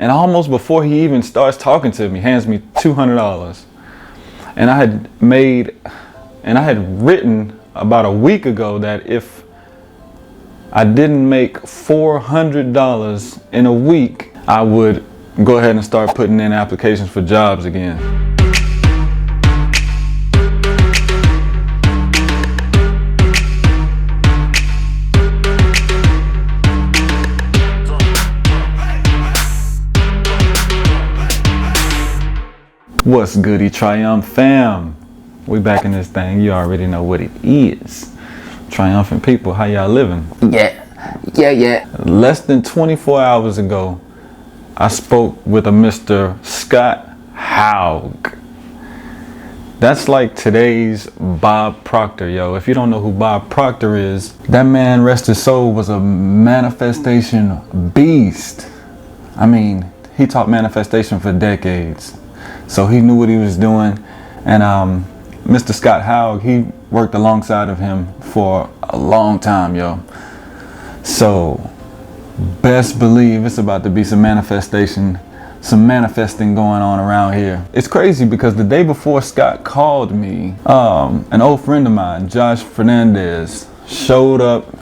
And almost before he even starts talking to me, hands me $200. And I had written about a week ago that if I didn't make $400 in a week, I would go ahead and start putting in applications for jobs again. What's goody, Triumph fam? We back in this thing. You already know what it is. Triumphant people, how y'all living? Yeah. Less than 24 hours ago, I spoke with a Mr. Scott Haug. That's like today's Bob Proctor, yo. If you don't know who Bob Proctor is, that man, rest his soul, was a manifestation beast. I mean, he taught manifestation for decades. So he knew what he was doing. And Mr. Scott Haug, he worked alongside of him for a long time, yo. So best believe it's about to be some manifesting going on around here. It's crazy because the day before Scott called me, an old friend of mine, Josh Fernandez, showed up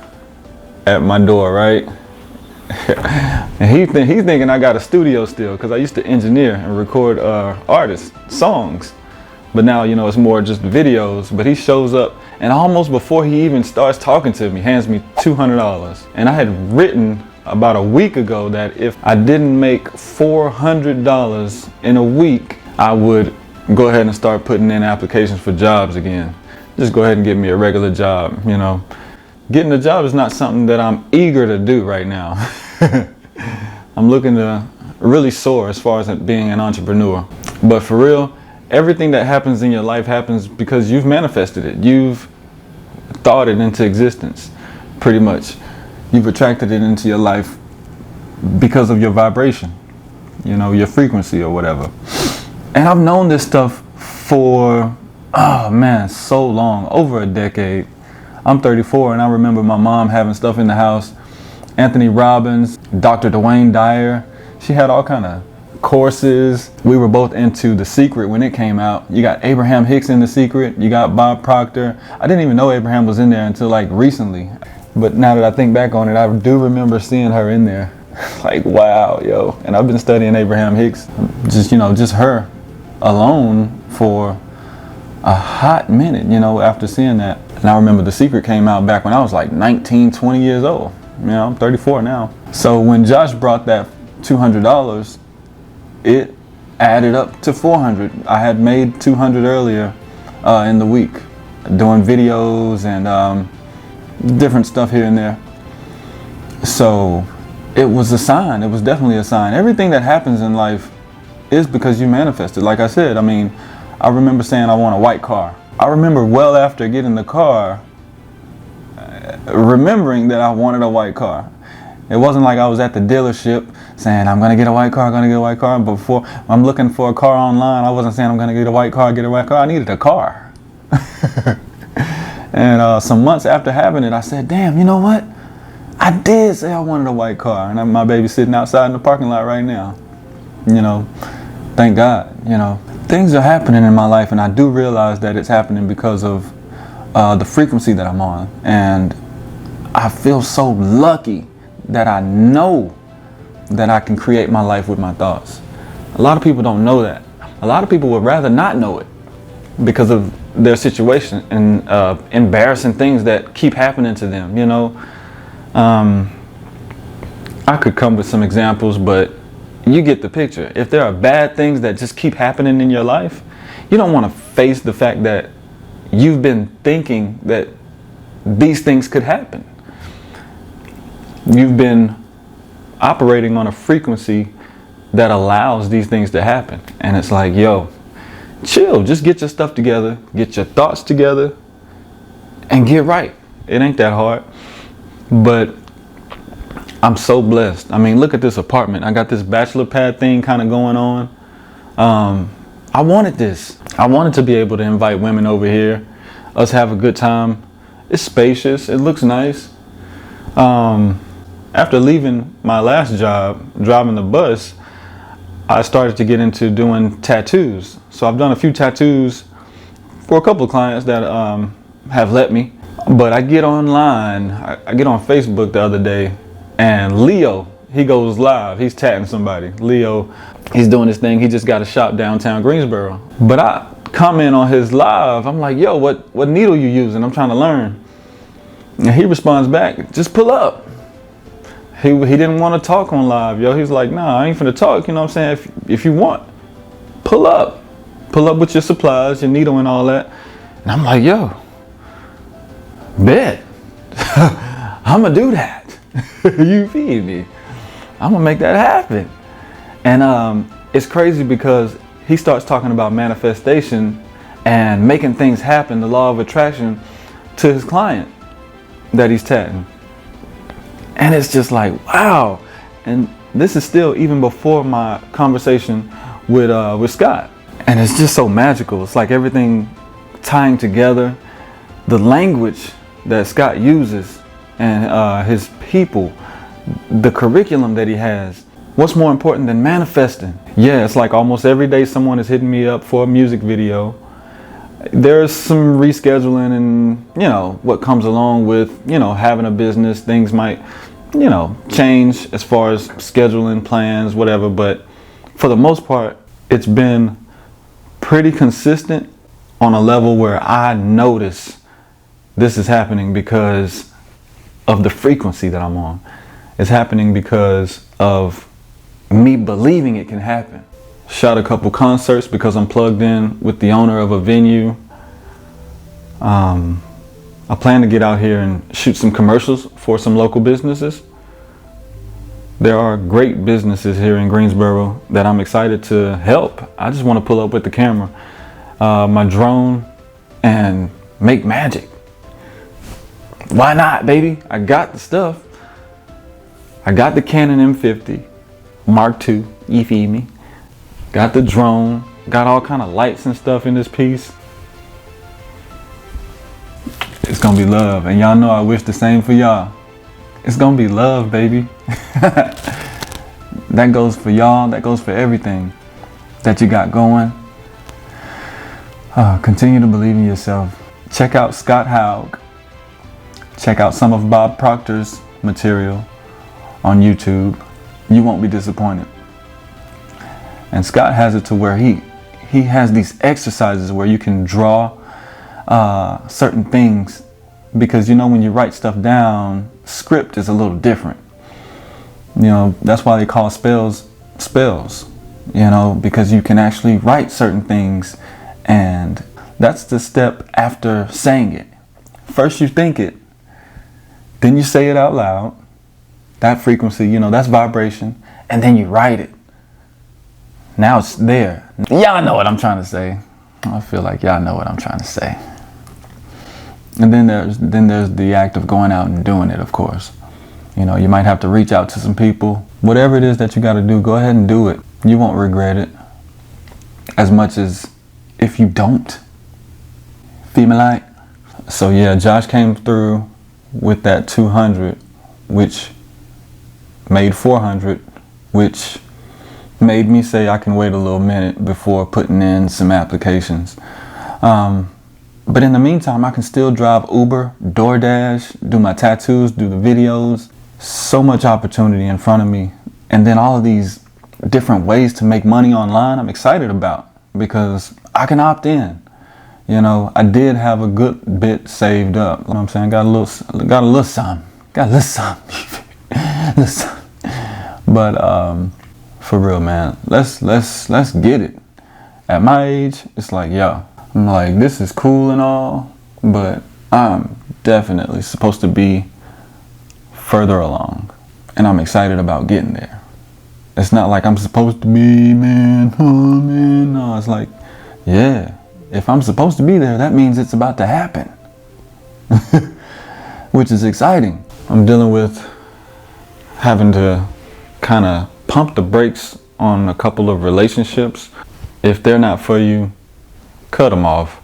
at my door, right? And he's thinking I got a studio still, because I used to engineer and record artists' songs. But now, you know, it's more just videos. But he shows up, and almost before he even starts talking to me, hands me $200. And I had written about a week ago that if I didn't make $400 in a week, I would go ahead and start putting in applications for jobs again. Just go ahead and get me a regular job, you know. Getting a job is not something that I'm eager to do right now. I'm looking to really soar as far as being an entrepreneur. But for real, everything that happens in your life happens because you've manifested it. You've thought it into existence, pretty much. You've attracted it into your life because of your vibration, you know, your frequency or whatever. And I've known this stuff for, oh man, so long, over a decade. I'm 34 and I remember my mom having stuff in the house. Anthony Robbins, Dr. Dwayne Dyer. She had all kind of courses. We were both into The Secret when it came out. You got Abraham Hicks in The Secret. You got Bob Proctor. I didn't even know Abraham was in there until like recently. But now that I think back on it, I do remember seeing her in there. Like, wow, yo. And I've been studying Abraham Hicks, just her alone for a hot minute, you know, after seeing that. And I remember The Secret came out back when I was like 19, 20 years old. You know, I'm 34 now. So when Josh brought that $200, it added up to $400. I had made $200 earlier in the week, doing videos and different stuff here and there. So it was a sign. It was definitely a sign. Everything that happens in life is because you manifested. Like I said, I mean, I remember saying I want a white car. I remember well after getting the car, remembering that I wanted a white car. It wasn't like I was at the dealership saying I'm gonna get a white car, But before I'm looking for a car online, I wasn't saying I'm gonna get a white car. I needed a car. And some months after having it, I said, damn, you know what? I did say I wanted a white car, and my baby's sitting outside in the parking lot right now. You know, thank God, you know. Things are happening in my life, and I do realize that it's happening because of the frequency that I'm on. And I feel so lucky that I know that I can create my life with my thoughts. A lot of people don't know that. A lot of people would rather not know it because of their situation and embarrassing things that keep happening to them, you know. I could come with some examples, but you get the picture. If there are bad things that just keep happening in your life, you don't want to face the fact that you've been thinking that these things could happen. You've been operating on a frequency that allows these things to happen. And it's like, yo, chill, just get your stuff together, get your thoughts together, and get right. It ain't that hard. But I'm so blessed. I mean, look at this apartment. I got this bachelor pad thing kind of going on. I wanted this. I wanted to be able to invite women over here, us have a good time. It's spacious. It looks nice. After leaving my last job, driving the bus, I started to get into doing tattoos. So I've done a few tattoos for a couple of clients that have let me. But I get online, I get on Facebook the other day, and Leo, he goes live. He's tatting somebody. Leo, he's doing this thing. He just got a shop downtown Greensboro. But I comment on his live. I'm like, yo, what needle you using? I'm trying to learn. And he responds back, just pull up. He didn't want to talk on live, yo. He's like, nah, I ain't finna talk. You know what I'm saying? If you want, pull up. Pull up with your supplies, your needle and all that. And I'm like, yo, bet. I'ma do that. You feed me. I'm gonna make that happen. And it's crazy because he starts talking about manifestation and making things happen, the law of attraction, to his client that he's tatting. And it's just like, wow. And this is still even before my conversation with Scott. And it's just so magical. It's like everything tying together. The language that Scott uses and his people, the curriculum that he has. What's more important than manifesting? Yeah, it's like almost every day someone is hitting me up for a music video. There's some rescheduling and, you know, what comes along with, you know, having a business. Things might, you know, change as far as scheduling, plans, whatever. But for the most part, it's been pretty consistent on a level where I notice this is happening because of the frequency that I'm on. It's happening because of me believing it can happen. Shot a couple concerts because I'm plugged in with the owner of a venue. I plan to get out here and shoot some commercials for some local businesses. There are great businesses here in Greensboro that I'm excited to help. I just want to pull up with the camera, my drone, and make magic. Why not, baby? I got the stuff. I got the Canon M50 Mark II, you feed me. Got the drone, got all kind of lights and stuff in this piece. It's gonna be love, and y'all know I wish the same for y'all. It's gonna be love, baby. That goes for y'all, that goes for everything that you got going. Continue to believe in yourself. Check out Scott Haug. Check out some of Bob Proctor's material on YouTube. You won't be disappointed. And Scott has it to where he has these exercises where you can draw certain things, because you know when you write stuff down, script is a little different. You know, that's why they call spells, you know, because you can actually write certain things, and that's the step after saying it. First you think it, then you say it out loud. That frequency, you know, that's vibration, and then you write it. Now it's there. Y'all know what I'm trying to say. I feel like y'all know what I'm trying to say. And then there's the act of going out and doing it, of course. You know, you might have to reach out to some people. Whatever it is that you got to do, go ahead and do it. You won't regret it as much as if you don't. Feel me like? So yeah, Josh came through with that 200, which made 400, which made me say I can wait a little minute before putting in some applications. But in the meantime, I can still drive Uber, DoorDash, do my tattoos, do the videos. So much opportunity in front of me. And then all of these different ways to make money online I'm excited about, because I can opt in. You know, I did have a good bit saved up. You know what I'm saying? Got a little something. But for real, man, let's get it. At my age, it's like, yo, I'm like, this is cool and all, but I'm definitely supposed to be further along, and I'm excited about getting there. It's not like I'm supposed to be, man, oh man, no, it's like, yeah, if I'm supposed to be there, that means it's about to happen, which is exciting. I'm dealing with having to kind of pump the brakes on a couple of relationships. If they're not for you, cut them off.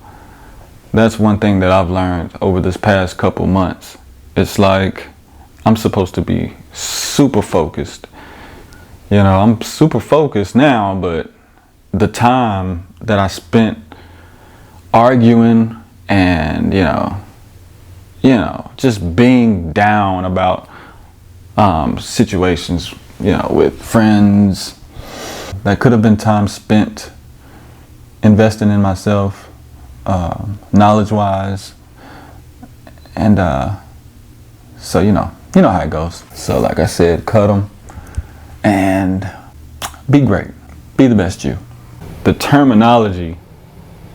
That's one thing that I've learned over this past couple months. It's like I'm supposed to be super focused. You know, I'm super focused now, but the time that I spent arguing and, just being down about situations, with friends, that could have been time spent investing in myself, knowledge-wise, and so you know how it goes. So like I said, cut them and be great, be the best you. The terminology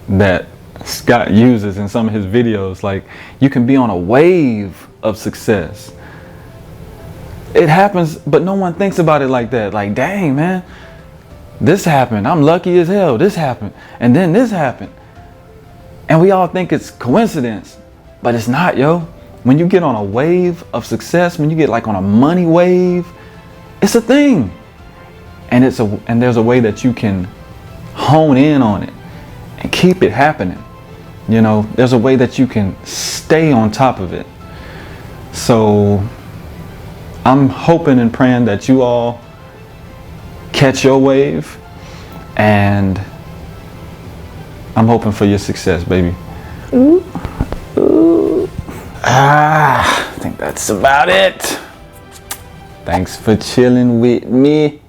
that Scott uses in some of his videos, like you can be on a wave of success. It happens, but no one thinks about it like that. Like, dang, man, this happened. I'm lucky as hell. This happened. And then this happened. And we all think it's coincidence, but it's not, yo. When you get on a wave of success, when you get like on a money wave, it's a thing. And there's a way that you can hone in on it and keep it happening. There's a way that you can stay on top of it. So I'm hoping and praying that you all catch your wave, and I'm hoping for your success, baby. Ooh. Ooh. I think that's about it. Thanks for chilling with me.